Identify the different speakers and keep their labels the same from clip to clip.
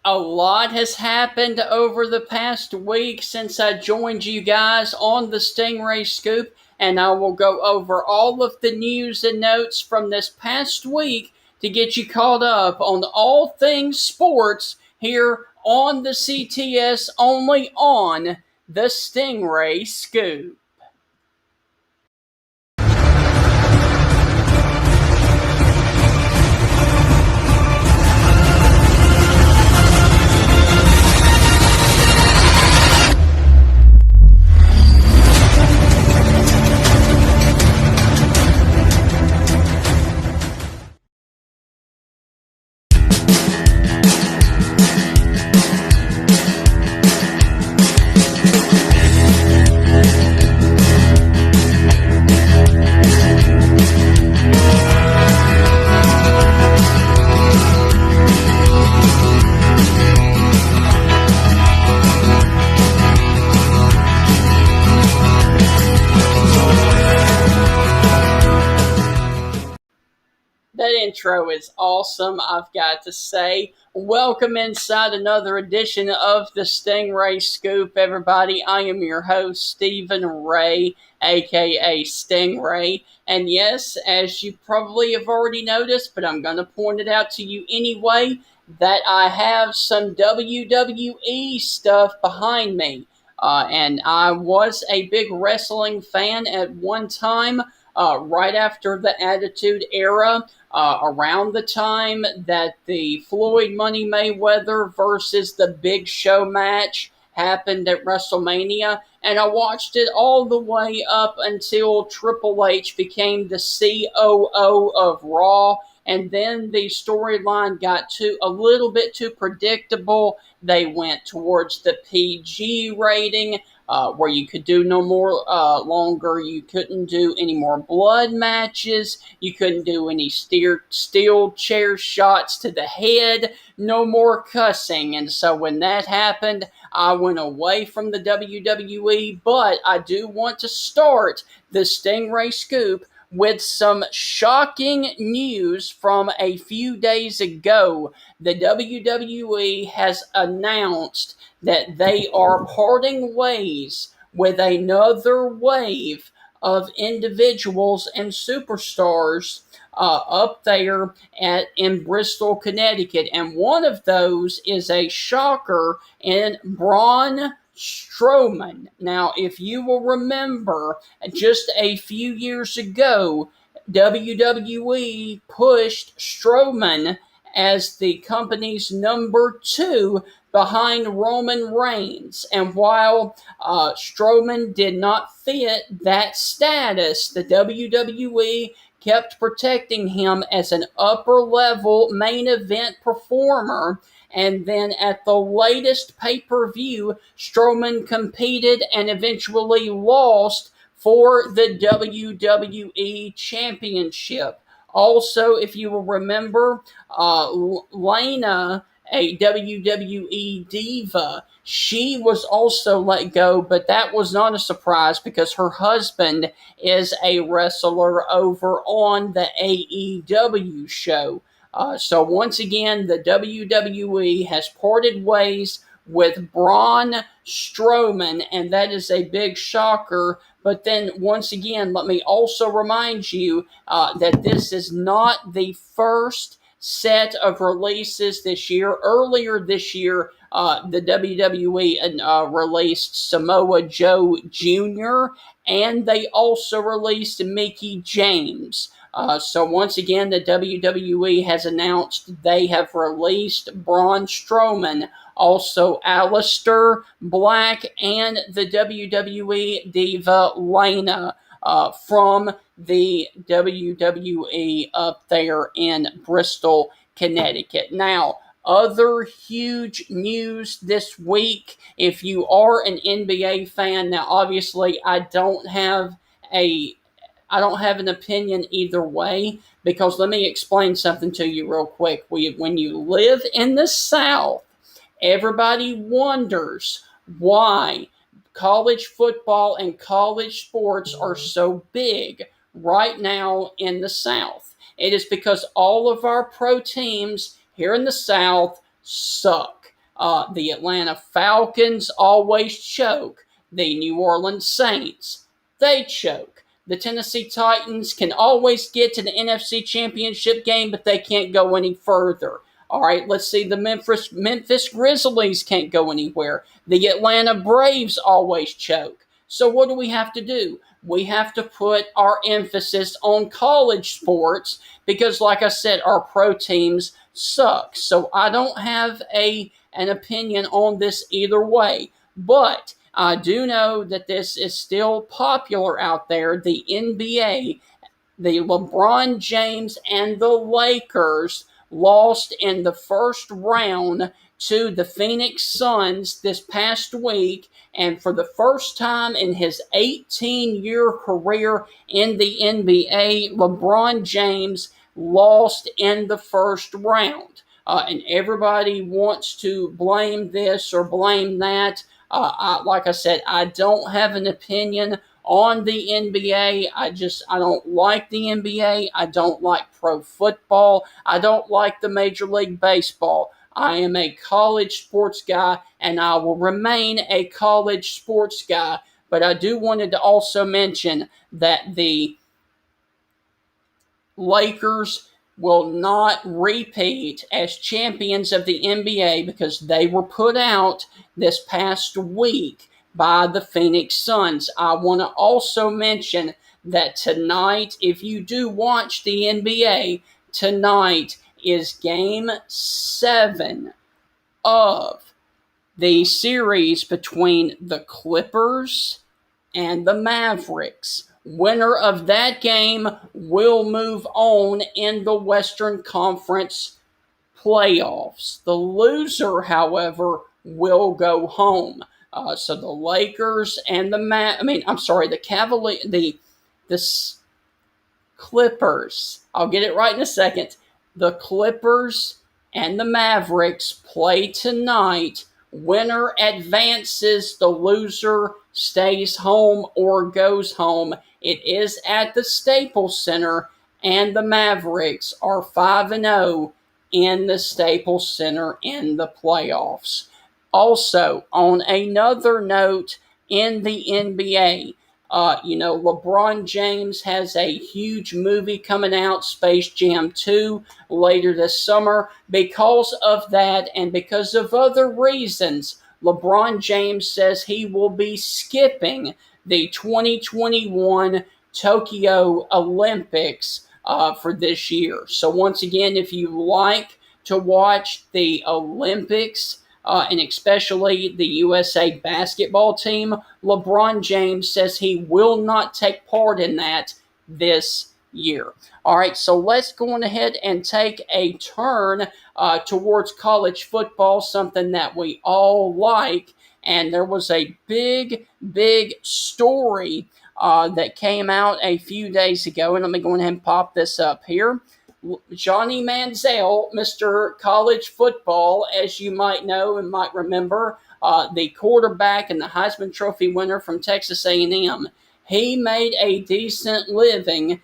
Speaker 1: A lot has happened over the past week since I joined you guys on the Stingray Scoop, and I will go over all of the news and notes from this past week to get you caught up on all things sports here on the CTS, only on the Stingray Scoop. That intro is awesome, I've got to say. Welcome inside another edition of the Stingray Scoop, everybody. I am your host, Stephen Ray, aka Stingray. And yes, as you probably have already noticed, but I'm going to point it out to you anyway, that I have some WWE stuff behind me. And I was a big wrestling fan at one time, right after the Attitude Era, around the time that the Floyd Money Mayweather versus the Big Show match happened at WrestleMania, and I watched it all the way up until Triple H became the COO of Raw, and then the storyline got a little bit too predictable. They went towards the PG rating, where you could do no more longer. You couldn't do any more blood matches. You couldn't do any steel chair shots to the head. No more cussing. And so when that happened, I went away from the WWE. But I do want to start the Stingray Scoop with some shocking news from a few days ago. The WWE has announced that they are parting ways with another wave of individuals and superstars up there in Bristol, Connecticut. And one of those is a shocker in Braun Strowman. Now, if you will remember, just a few years ago, WWE pushed Strowman as the company's number two behind Roman Reigns. And while Strowman did not fit that status, the WWE kept protecting him as an upper level main event performer. And then at the latest pay-per-view, Strowman competed and eventually lost for the WWE Championship. Also, if you will remember, Lana, a WWE diva, she was also let go, but that was not a surprise because her husband is a wrestler over on the AEW show. So once again, the WWE has parted ways with Braun Strowman, and that is a big shocker. But then, once again, let me also remind you that this is not the first set of releases this year. Earlier this year, the WWE released Samoa Joe Jr., and they also released Mickie James. So once again, the WWE has announced they have released Braun Strowman, also Aleister Black, and the WWE diva Lana from the WWE up there in Bristol, Connecticut. Now, other huge news this week, if you are an NBA fan, now obviously I don't have an opinion either way, because let me explain something to you real quick. When you live in the South, everybody wonders why college football and college sports are so big right now in the South. It is because all of our pro teams here in the South suck. The Atlanta Falcons always choke. The New Orleans Saints, they choke. The Tennessee Titans can always get to the NFC Championship game, but they can't go any further. All right, let's see. The Memphis Grizzlies can't go anywhere. The Atlanta Braves always choke. So what do we have to do? We have to put our emphasis on college sports because, like I said, our pro teams suck. So I don't have an opinion on this either way. But I do know that this is still popular out there. The NBA, the LeBron James and the Lakers lost in the first round to the Phoenix Suns this past week. And for the first time in his 18-year career in the NBA, LeBron James lost in the first round. And everybody wants to blame this or blame that. Like I said, I don't have an opinion on the NBA. I don't like the NBA. I don't like pro football. I don't like the Major League Baseball. I am a college sports guy, and I will remain a college sports guy. But I do wanted to also mention that the Lakers will not repeat as champions of the NBA because they were put out this past week by the Phoenix Suns. I want to also mention that tonight, if you do watch the NBA, tonight is Game 7 of the series between the Clippers and the Mavericks. Winner of that game will move on in the Western Conference playoffs. The loser, however, will go home. So the Lakers and the Clippers. I'll get it right in a second. The Clippers and the Mavericks play tonight. Winner advances, the loser stays home or goes home. It is at the Staples Center, and the Mavericks are 5-0 in the Staples Center in the playoffs. Also, on another note, in the NBA, LeBron James has a huge movie coming out, Space Jam 2, later this summer. Because of that and because of other reasons, LeBron James says he will be skipping the 2021 Tokyo Olympics for this year. So once again, if you like to watch the Olympics, and especially the USA basketball team, LeBron James says he will not take part in that this year. All right, so let's go on ahead and take a turn towards college football, something that we all like. And there was a big story that came out a few days ago. And let me go ahead and pop this up here. Johnny Manziel, Mr. College Football, as you might know and might remember, the quarterback and the Heisman Trophy winner from Texas A&M. He made a decent living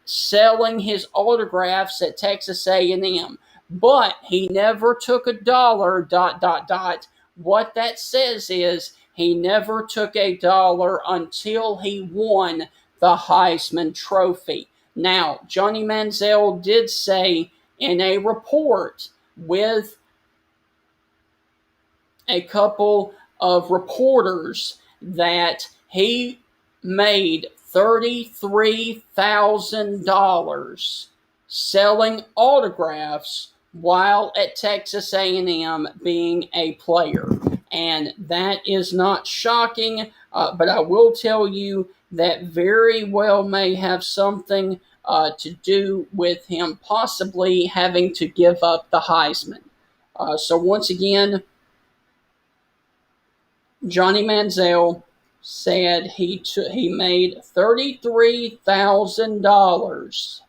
Speaker 1: selling his autographs at Texas A&M, but he never took a dollar, ... What that says is he never took a dollar until he won the Heisman Trophy. Now, Johnny Manziel did say in a report with a couple of reporters that he made $33,000 selling autographs while at Texas A&M being a player. And that is not shocking, but I will tell you that very well may have something to do with him possibly having to give up the Heisman. So once again, Johnny Manziel said he made $33,000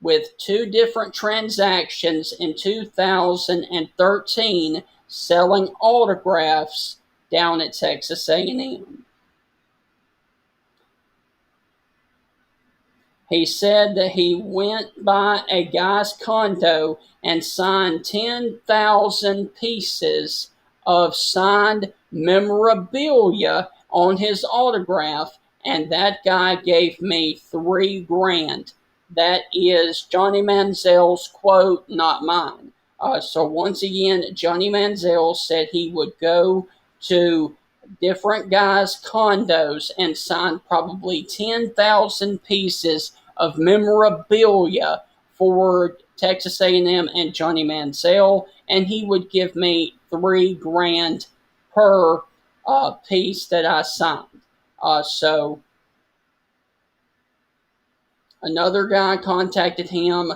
Speaker 1: with two different transactions in 2013 selling autographs down at Texas A&M. He said that he went by a guy's condo and signed 10,000 pieces of signed memorabilia on his autograph, and that guy gave me $3,000. That is Johnny Manziel's quote, not mine. So once again, Johnny Manziel said he would go to different guys' condos and sign probably 10,000 pieces of memorabilia for Texas A&M and Johnny Manziel, and he would give me $3,000 per piece that I signed. So another guy contacted him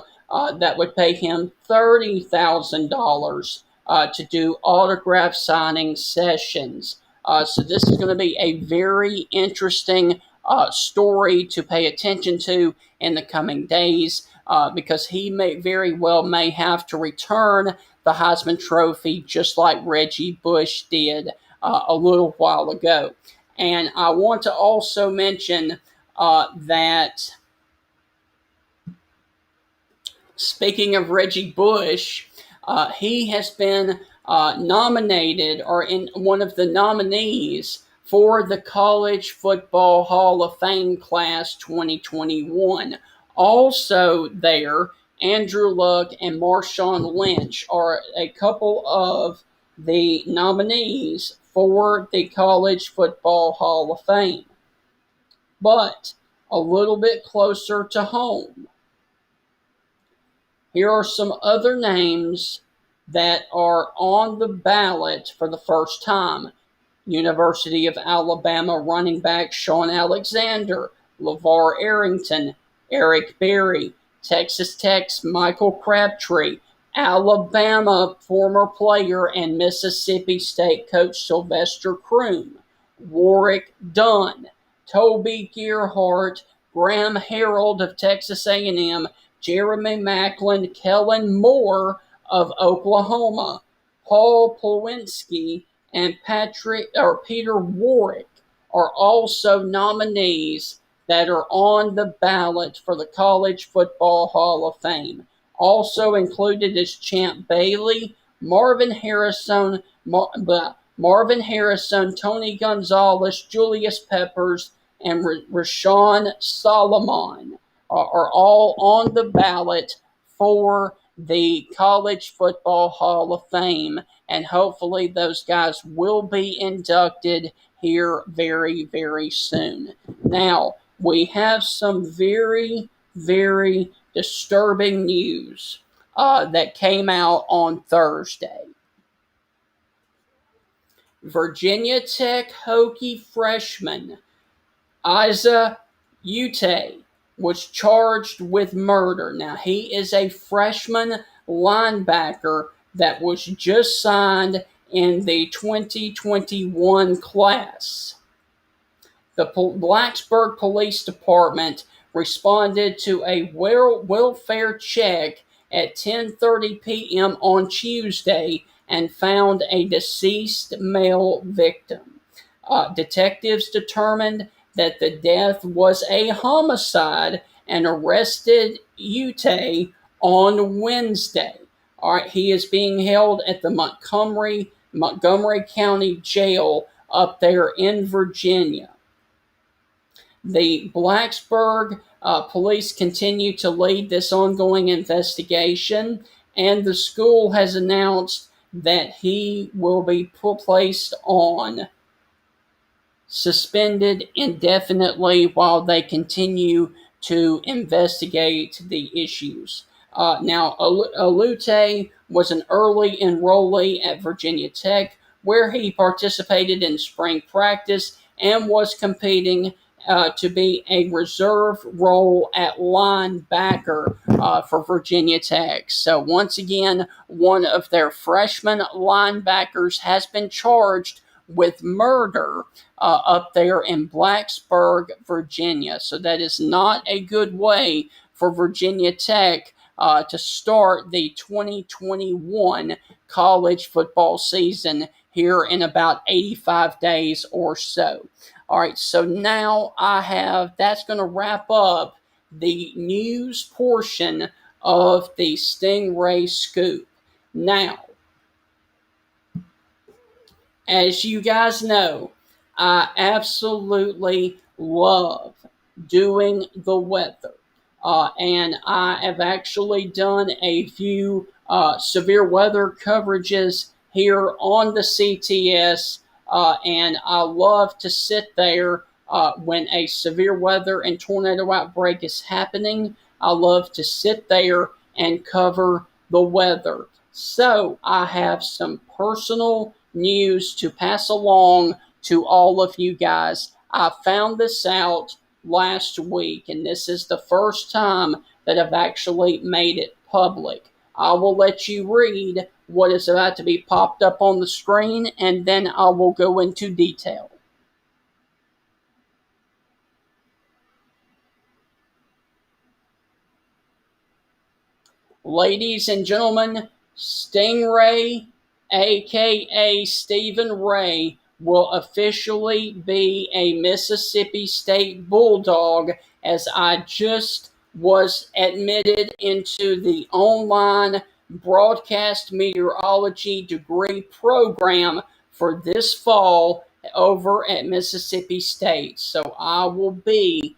Speaker 1: that would pay him $30,000 to do autograph signing sessions. So this is going to be a very interesting story to pay attention to in the coming days because he may have to return the Heisman Trophy just like Reggie Bush did a little while ago. And I want to also mention that speaking of Reggie Bush, he has been nominated or in one of the nominees for the College Football Hall of Fame Class 2021. Also there, Andrew Luck and Marshawn Lynch are a couple of the nominees for the College Football Hall of Fame. But a little bit closer to home, here are some other names that are on the ballot for the first time. University of Alabama running back Shaun Alexander, LeVar Arrington, Eric Berry, Texas Tech's Michael Crabtree, Alabama former player and Mississippi State coach Sylvester Croom, Warwick Dunn, Toby Gerhart, Graham Harold of Texas A&M, Jeremy Maclin, Kellen Moore of Oklahoma, Paul Plawinski, and Peter Warwick are also nominees that are on the ballot for the College Football Hall of Fame. Also included is Champ Bailey, Marvin Harrison, Tony Gonzalez, Julius Peppers, and Rashawn Solomon are all on the ballot for the College Football Hall of Fame, and hopefully those guys will be inducted here very, very soon. Now, we have some very, very disturbing news that came out on Thursday. Virginia Tech Hokie freshman Isa Ute was charged with murder. Now, he is a freshman linebacker that was just signed in the 2021 class. The Blacksburg Police Department responded to a welfare check at 10:30 p.m. on Tuesday and found a deceased male victim. Detectives determined that the death was a homicide and arrested Ute on Wednesday. All right, he is being held at the Montgomery County Jail up there in Virginia. The Blacksburg police continue to lead this ongoing investigation, and the school has announced that he will be placed on suspended indefinitely while they continue to investigate the issues. Now, Alute was an early enrollee at Virginia Tech, where he participated in spring practice and was competing to be a reserve role at linebacker for Virginia Tech. So once again, one of their freshman linebackers has been charged with murder up there in Blacksburg, Virginia. So that is not a good way for Virginia Tech to start the 2021 college football season here in about 85 days or so. All right, so now that's going to wrap up the news portion of the Stingray Scoop. Now, as you guys know, I absolutely love doing the weather. And I have actually done a few severe weather coverages here on the CTS. And I love to sit there when a severe weather and tornado outbreak is happening. I love to sit there and cover the weather. So I have some personal news to pass along to all of you guys. I found this out last week, and this is the first time that I've actually made it public. I will let you read what is about to be popped up on the screen, and then I will go into detail. Ladies and gentlemen, Stingray, aka Stephen Ray, will officially be a Mississippi State Bulldog, as I just was admitted into the online broadcast meteorology degree program for this fall over at Mississippi State. So I will be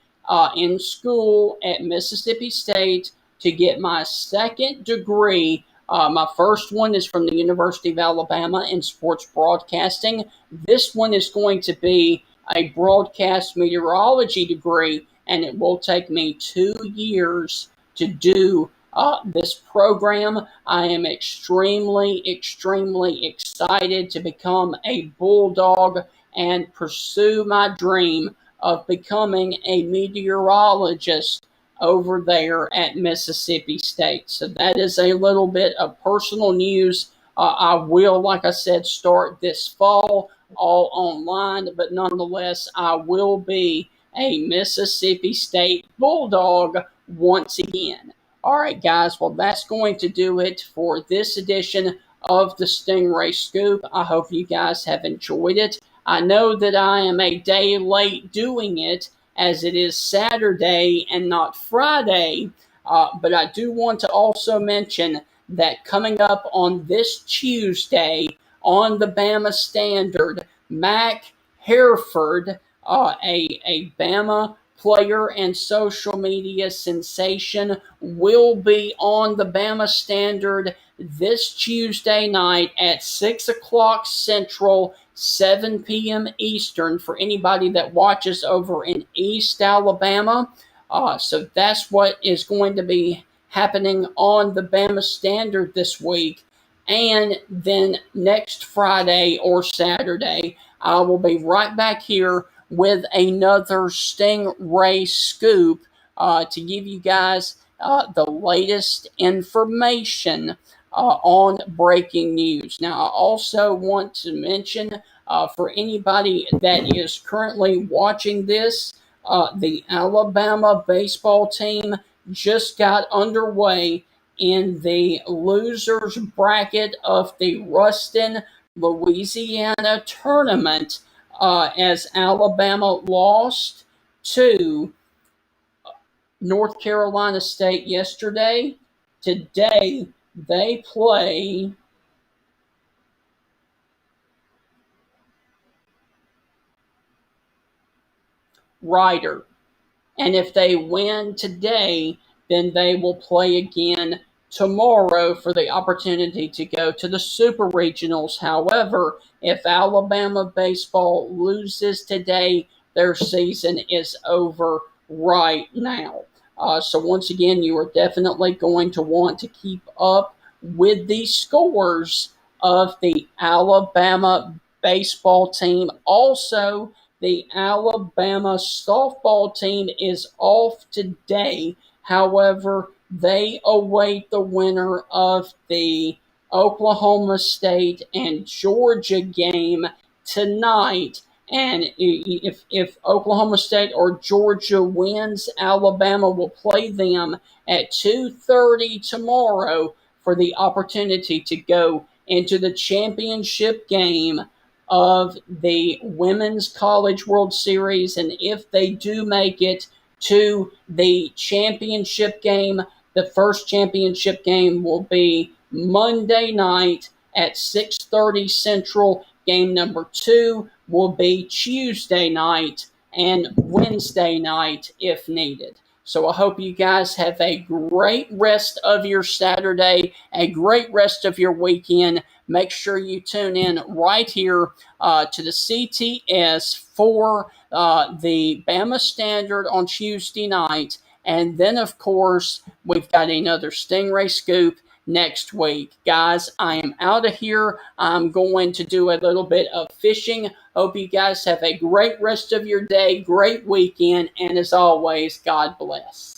Speaker 1: in school at Mississippi State to get my second degree. My first one is from the University of Alabama in sports broadcasting. This one is going to be a broadcast meteorology degree, and it will take me 2 years to do this program. I am extremely excited to become a Bulldog and pursue my dream of becoming a meteorologist over there at Mississippi State. So that is a little bit of personal news. I will, like I said, start this fall all online, but nonetheless, I will be a Mississippi State Bulldog once again. All right, guys, well, that's going to do it for this edition of the Stingray Scoop. I hope you guys have enjoyed it. I know that I am a day late doing it, as it is Saturday and not Friday. But I do want to also mention that coming up on this Tuesday on the Bama Standard, Mac Hereford, a Bama player and social media sensation, will be on the Bama Standard this Tuesday night at 6 o'clock Central, 7 p.m. Eastern for anybody that watches over in East Alabama. So that's what is going to be happening on the Bama Standard this week. And then next Friday or Saturday, I will be right back here with another Stingray Scoop to give you guys the latest information on breaking news. Now, I also want to mention for anybody that is currently watching this, the Alabama baseball team just got underway in the losers bracket of the Ruston, Louisiana tournament as Alabama lost to North Carolina State yesterday. Today, they play Ryder. And if they win today, then they will play again tomorrow for the opportunity to go to the Super Regionals. However, if Alabama baseball loses today, their season is over right now. So once again, you are definitely going to want to keep up with the scores of the Alabama baseball team. Also, the Alabama softball team is off today. However, they await the winner of the Oklahoma State and Georgia game tonight. And if Oklahoma State or Georgia wins, Alabama will play them at 2:30 tomorrow for the opportunity to go into the championship game of the Women's College World Series. And if they do make it, to the championship game. The first championship game will be Monday night at 6:30 Central. Game number 2 will be Tuesday night and Wednesday night if needed. So I hope you guys have a great rest of your Saturday, a great rest of your weekend. Make sure you tune in right here to the CTS for the Bama Standard on Tuesday night. And then, of course, we've got another Stingray Scoop next week. Guys, I am out of here. I'm going to do a little bit of fishing. Hope you guys have a great rest of your day, great weekend, and as always, God bless.